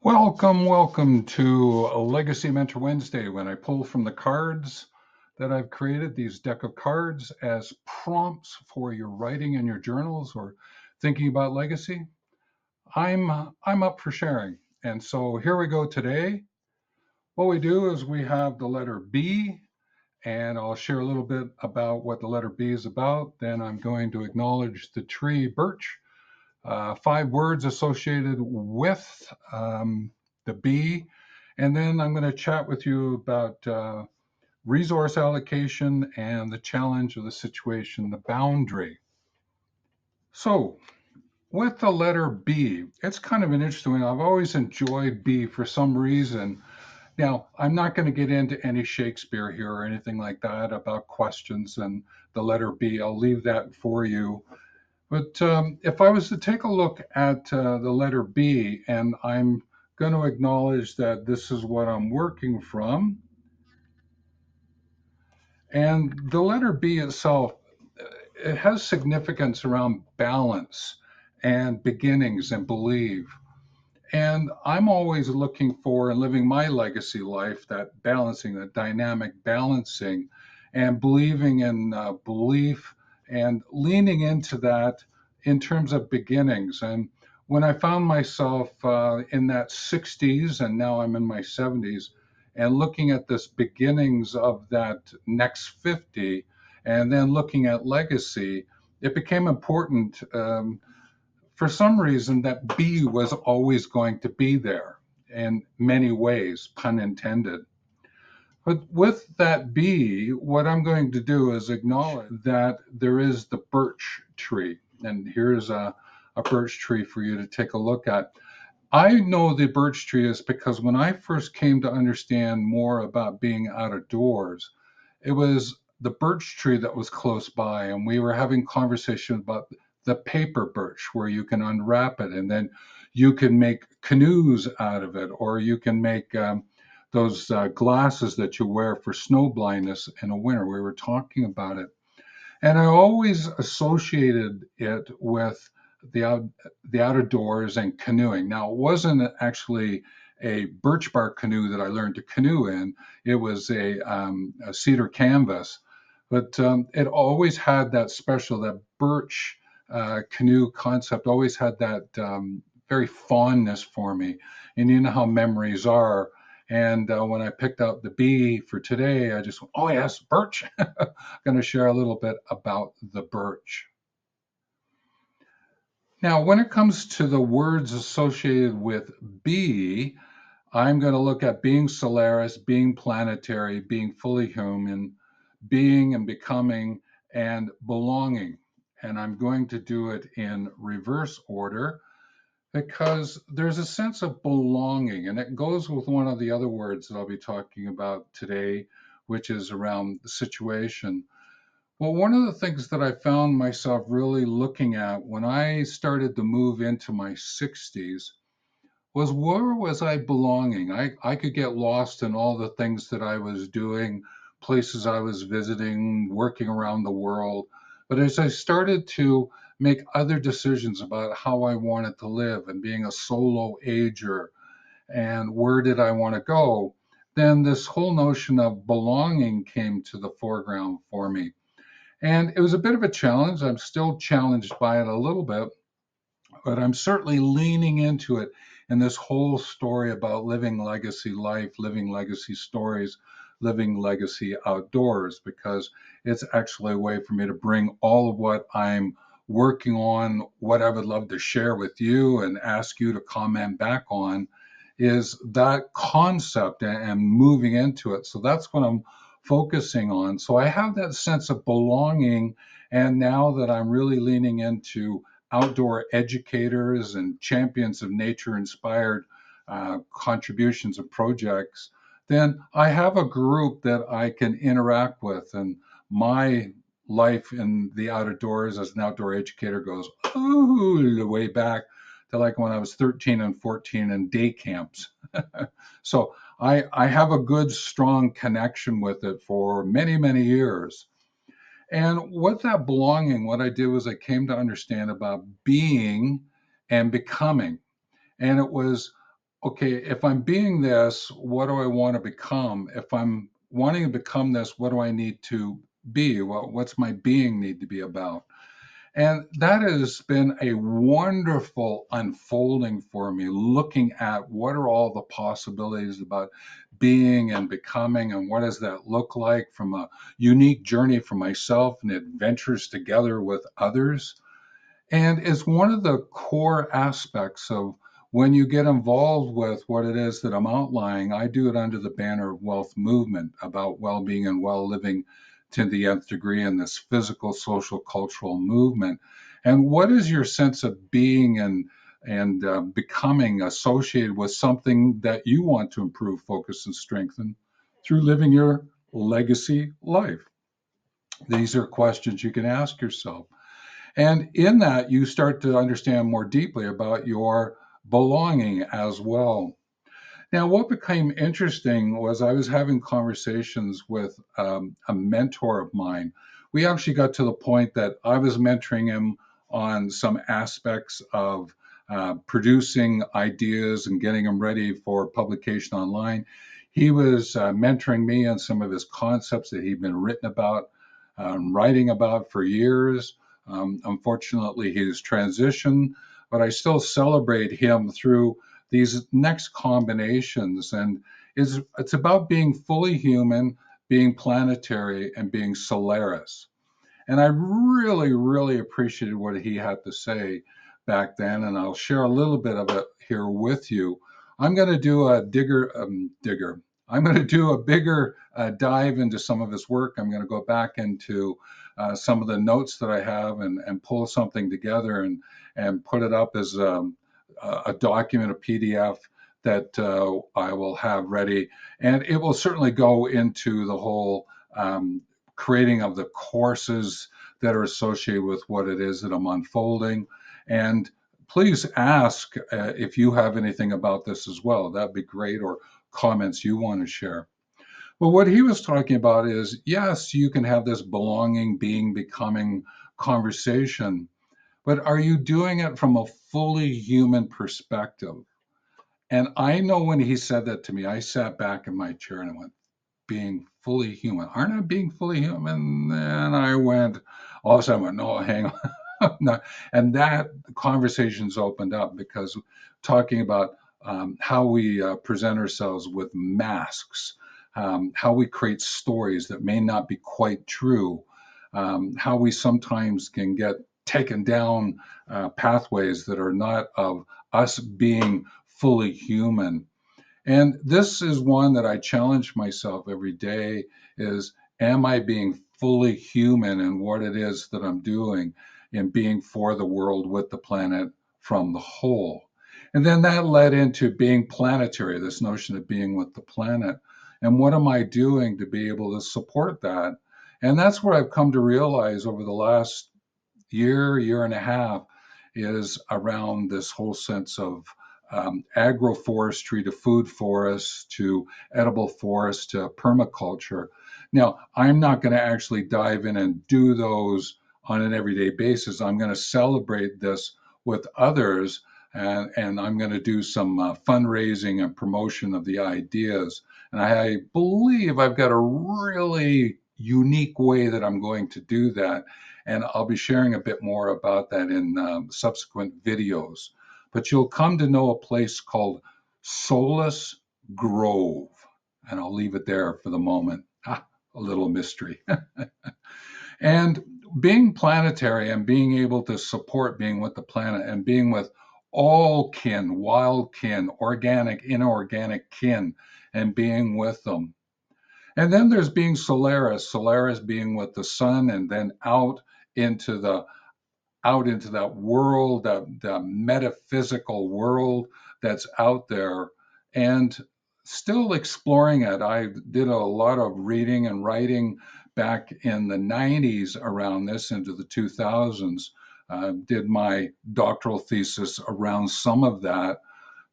Welcome to Legacy Mentor Wednesday, when I pull from the cards that I've created, these deck of cards, as prompts for your writing in your journals or thinking about legacy. I'm up for sharing. And so here we go today. What we do is we have the letter B, and I'll share a little bit about what the letter B is about. Then I'm going to acknowledge the tree birch, 5 words associated with the B. And then I'm going to chat with you about resource allocation and the challenge of the situation, the boundary. So, with the letter B, it's kind of an interesting one. I've always enjoyed B for some reason. Now, I'm not going to get into any Shakespeare here or anything like that about questions and the letter B. I'll leave that for you. But if I was to take a look at the letter B, and I'm going to acknowledge that this is what I'm working from, and the letter B itself, it has significance around balance and beginnings and believe. And I'm always looking for and living my legacy life, that balancing, that dynamic balancing, and believing in belief and leaning into that in terms of beginnings. And when I found myself in that 60s, and now I'm in my 70s, and looking at this beginnings of that next 50, and then looking at legacy, it became important. For some reason, that B was always going to be there in many ways, pun intended. But with that B, what I'm going to do is acknowledge that there is the birch tree. And here's a birch tree for you to take a look at. I know the birch tree is because when I first came to understand more about being out of doors, it was the birch tree that was close by, and we were having conversation about the paper birch, where you can unwrap it and then you can make canoes out of it, or you can make those glasses that you wear for snow blindness in the winter. We were talking about it, and I always associated it with the outer doors and canoeing. Now, it wasn't actually a birch bark canoe that I learned to canoe in. It was a cedar canvas, but it always had that special, that birch canoe concept always had that very fondness for me. And you know how memories are. And when I picked out the B for today, I just went, oh, yes, birch. Going to share a little bit about the birch. Now, when it comes to the words associated with B, I'm going to look at being Solaris, being planetary, being fully human, being and becoming, and belonging. And I'm going to do it in reverse order because there's a sense of belonging, and it goes with one of the other words that I'll be talking about today, which is around the situation. Well, one of the things that I found myself really looking at when I started to move into my 60s was, where was I belonging? I could get lost in all the things that I was doing, places I was visiting, working around the world. But as I started to make other decisions about how I wanted to live and being a solo ager and where did I want to go, then this whole notion of belonging came to the foreground for me. And it was a bit of a challenge. I'm still challenged by it a little bit, but I'm certainly leaning into it in this whole story about living legacy life, living legacy stories, living legacy outdoors, because it's actually a way for me to bring all of what I'm working on, what I would love to share with you and ask you to comment back on, is that concept and moving into it. So that's what I'm focusing on. So I have that sense of belonging. And now that I'm really leaning into outdoor educators and champions of nature inspired contributions and projects, then I have a group that I can interact with. And my life in the outdoors as an outdoor educator goes all the way back to like when I was 13 and 14 in day camps. So I have a good, strong connection with it for many, many years. And with that belonging, what I did was I came to understand about being and becoming. And it was okay, if I'm being this, what do I want to become? If I'm wanting to become this, what do I need to be? What's my being need to be about? And that has been a wonderful unfolding for me, looking at what are all the possibilities about being and becoming, and what does that look like from a unique journey for myself and adventures together with others. And it's one of the core aspects of when you get involved with what it is that I'm outlining. I do it under the banner of wealth movement, about well being and well living to the nth degree in this physical, social, cultural movement. And what is your sense of being and becoming associated with something that you want to improve, focus, and strengthen through living your legacy life? These are questions you can ask yourself. And in that, you start to understand more deeply about your belonging as well. Now, what became interesting was I was having conversations with a mentor of mine. We actually got to the point that I was mentoring him on some aspects of producing ideas and getting them ready for publication online. He was mentoring me on some of his concepts that he'd been written about, writing about for years. Unfortunately, he's transitioned, but I still celebrate him through these next combinations. And it's about being fully human, being planetary, and being Solaris. And I really, really appreciated what he had to say back then. And I'll share a little bit of it here with you. I'm going to do a digger. I'm going to do a bigger dive into some of his work. I'm going to go back into some of the notes that I have and pull something together and put it up as a document, a PDF that I will have ready. And it will certainly go into the whole creating of the courses that are associated with what it is that I'm unfolding. And please ask if you have anything about this as well. That'd be great, or comments you want to share. Well, what he was talking about is yes, you can have this belonging, being, becoming conversation, but are you doing it from a fully human perspective? And I know when he said that to me, I sat back in my chair and I went, being fully human. Aren't I being fully human? And I went, all of a sudden, I went, no, hang on. No. And that conversation's opened up because talking about how we present ourselves with masks, how we create stories that may not be quite true, how we sometimes can get taken down pathways that are not of us being fully human. And this is one that I challenge myself every day is, am I being fully human in what it is that I'm doing in being for the world with the planet from the whole? And then that led into being planetary, this notion of being with the planet. And what am I doing to be able to support that? And that's what I've come to realize over the last year and a half, is around this whole sense of agroforestry to food forests to edible forests to permaculture. Now, I'm not going to actually dive in and do those on an everyday basis. I'm going to celebrate this with others, and I'm going to do some fundraising and promotion of the ideas. And I believe I've got a really unique way that I'm going to do that. And I'll be sharing a bit more about that in subsequent videos. But you'll come to know a place called Solace Grove. And I'll leave it there for the moment. A little mystery. And being planetary and being able to support being with the planet and being with all kin, wild kin, organic, inorganic kin, and being with them. And then there's being Solaris, Solaris being with the sun and then into the out into that world, that metaphysical world that's out there, and still exploring it. I did a lot of reading and writing back in the 90s around this into the 2000s. Did my doctoral thesis around some of that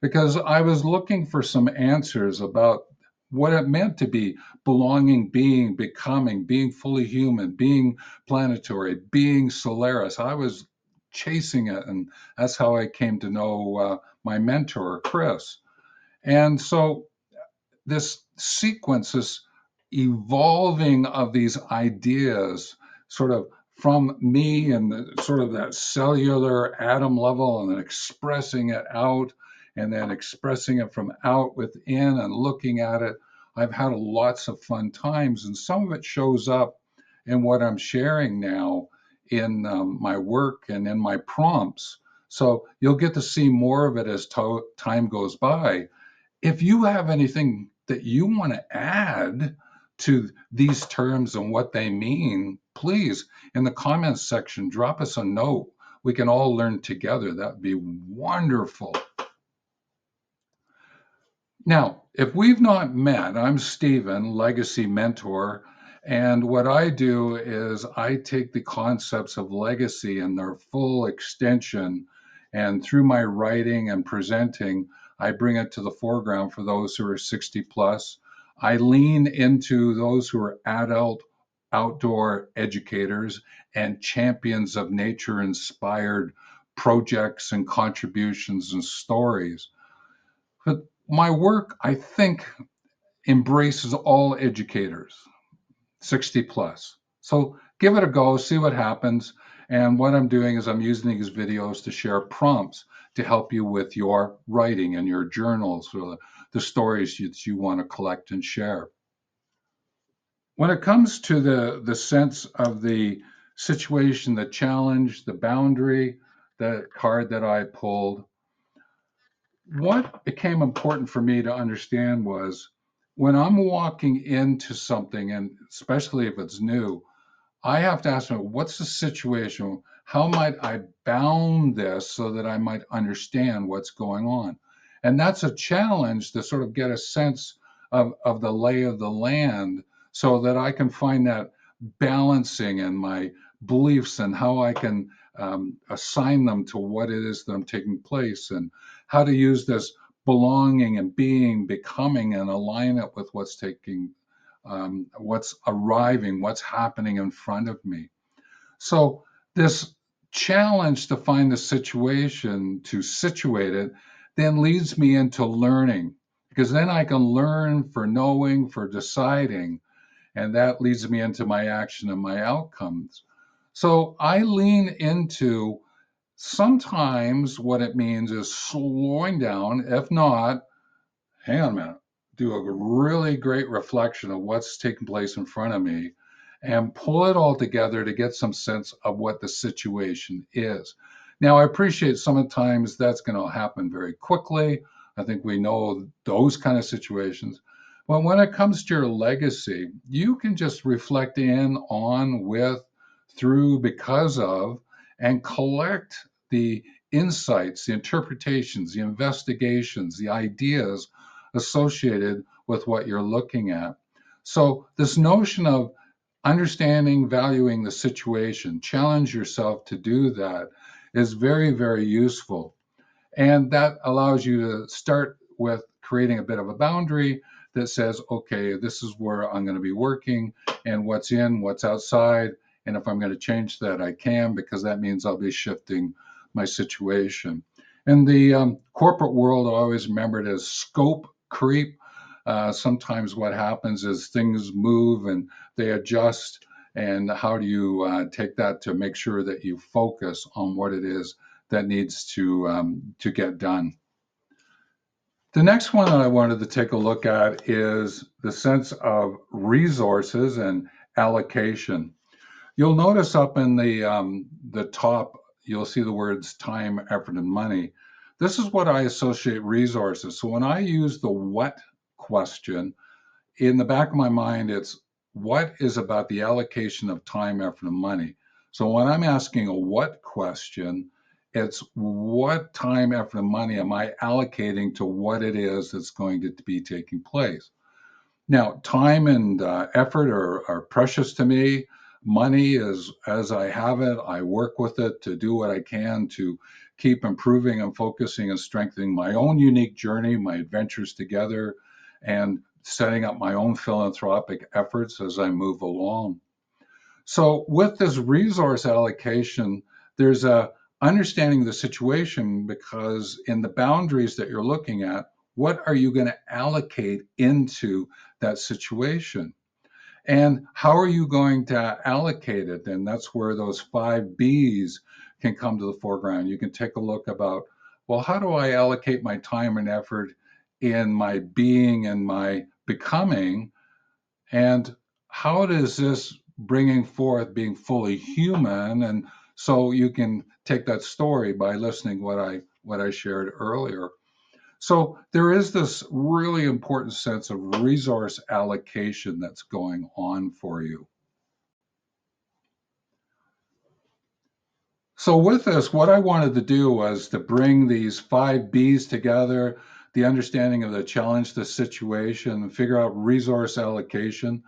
because I was looking for some answers about what it meant to be belonging, being, becoming, being fully human, being planetary, being Solaris. I was chasing it, and that's how I came to know my mentor, Chris. And so this sequence, this evolving of these ideas, sort of from me and sort of that cellular atom level, and then expressing it out, and then expressing it from out within and looking at it. I've had lots of fun times, and some of it shows up in what I'm sharing now in my work and in my prompts. So you'll get to see more of it as time goes by. If you have anything that you want to add to these terms and what they mean, please, in the comments section, drop us a note. We can all learn together. That'd be wonderful. Now, if we've not met, I'm Stephen, Legacy Mentor, and what I do is I take the concepts of legacy and their full extension, and through my writing and presenting, I bring it to the foreground for those who are 60 plus. I lean into those who are adult outdoor educators and champions of nature inspired projects and contributions and stories. But my work, I think, embraces all educators, 60 plus. So give it a go, see what happens. And what I'm doing is I'm using these videos to share prompts to help you with your writing and your journals, or the stories that you want to collect and share. When it comes to the sense of the situation, the challenge, the boundary, the card that I pulled, what became important for me to understand was when I'm walking into something, and especially if it's new, I have to ask myself, what's the situation? How might I bound this so that I might understand what's going on? And that's a challenge to sort of get a sense of the lay of the land so that I can find that balancing in my beliefs and how I can assign them to what it is that I'm taking place, and how to use this belonging and being, becoming, and align it with what's arriving, what's happening in front of me. So this challenge to find the situation, to situate it, then leads me into learning, because then I can learn for knowing, for deciding, and that leads me into my action and my outcomes. So I lean into sometimes what it means is slowing down, if not, hang on a minute, do a really great reflection of what's taking place in front of me and pull it all together to get some sense of what the situation is. Now, I appreciate sometimes that's going to happen very quickly. I think we know those kind of situations. But when it comes to your legacy, you can just reflect in, on, with, through, because of, and collect the insights, the interpretations, the investigations, the ideas associated with what you're looking at. So, this notion of understanding, valuing the situation, challenge yourself to do that is very, very useful. And that allows you to start with creating a bit of a boundary that says, okay, this is where I'm going to be working, and what's in, what's outside. And if I'm going to change that, I can, because that means I'll be shifting my situation. In the corporate world, I always remember it as scope creep. Sometimes what happens is things move and they adjust. And how do you take that to make sure that you focus on what it is that needs to get done? The next one that I wanted to take a look at is the sense of resources and allocation. You'll notice up in the top, you'll see the words time, effort, and money. This is what I associate resources. So when I use the what question, in the back of my mind, it's what is about the allocation of time, effort, and money. So when I'm asking a what question, it's what time, effort, and money am I allocating to what it is that's going to be taking place. Now, time and effort are precious to me. Money is as I have it, I work with it to do what I can to keep improving and focusing and strengthening my own unique journey, my adventures together, and setting up my own philanthropic efforts as I move along. So, with this resource allocation, there's a understanding the situation, because in the boundaries that you're looking at, What are you going to allocate into that situation? And how are you going to allocate it? And that's where those 5 B's can come to the foreground. You can take a look about, well, how do I allocate my time and effort in my being and my becoming? And how does this bringing forth being fully human? And so you can take that story by listening what I shared earlier. So there is this really important sense of resource allocation that's going on for you. So with this, what I wanted to do was to bring these 5 B's together, the understanding of the challenge, the situation, and figure out resource allocation.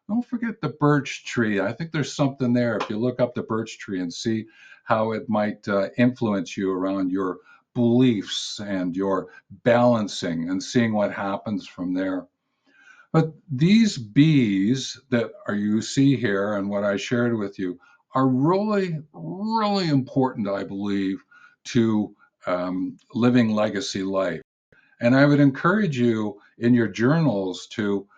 Don't forget the birch tree. I think there's something there. If you look up the birch tree and see how it might influence you around your beliefs and your balancing and seeing what happens from there. But these B's that are you see here and what I shared with you are really, really important, I believe, to living legacy life. And I would encourage you in your journals to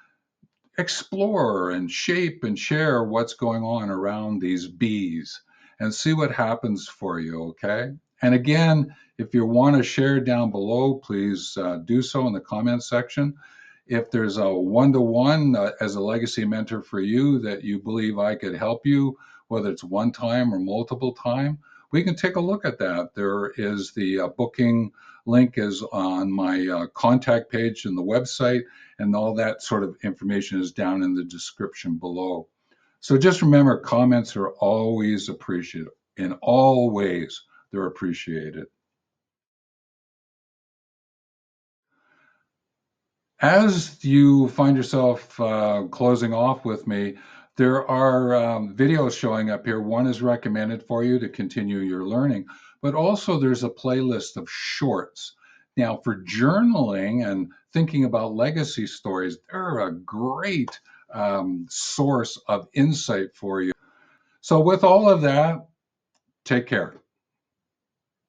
explore and shape and share what's going on around these B's and see what happens for you, okay? And again, if you want to share down below, please do so in the comment section. If there's a one-to-one as a legacy mentor for you that you believe I could help you, whether it's one time or multiple time, we can take a look at that. There is the booking link is on my contact page in the website, and all that sort of information is down in the description below. So just remember, comments are always appreciated. In all ways, they're appreciated. As you find yourself closing off with me, there are videos showing up here. One is recommended for you to continue your learning, but also there's a playlist of shorts. Now, for journaling and thinking about legacy stories, they're a great source of insight for you. So, with all of that, take care.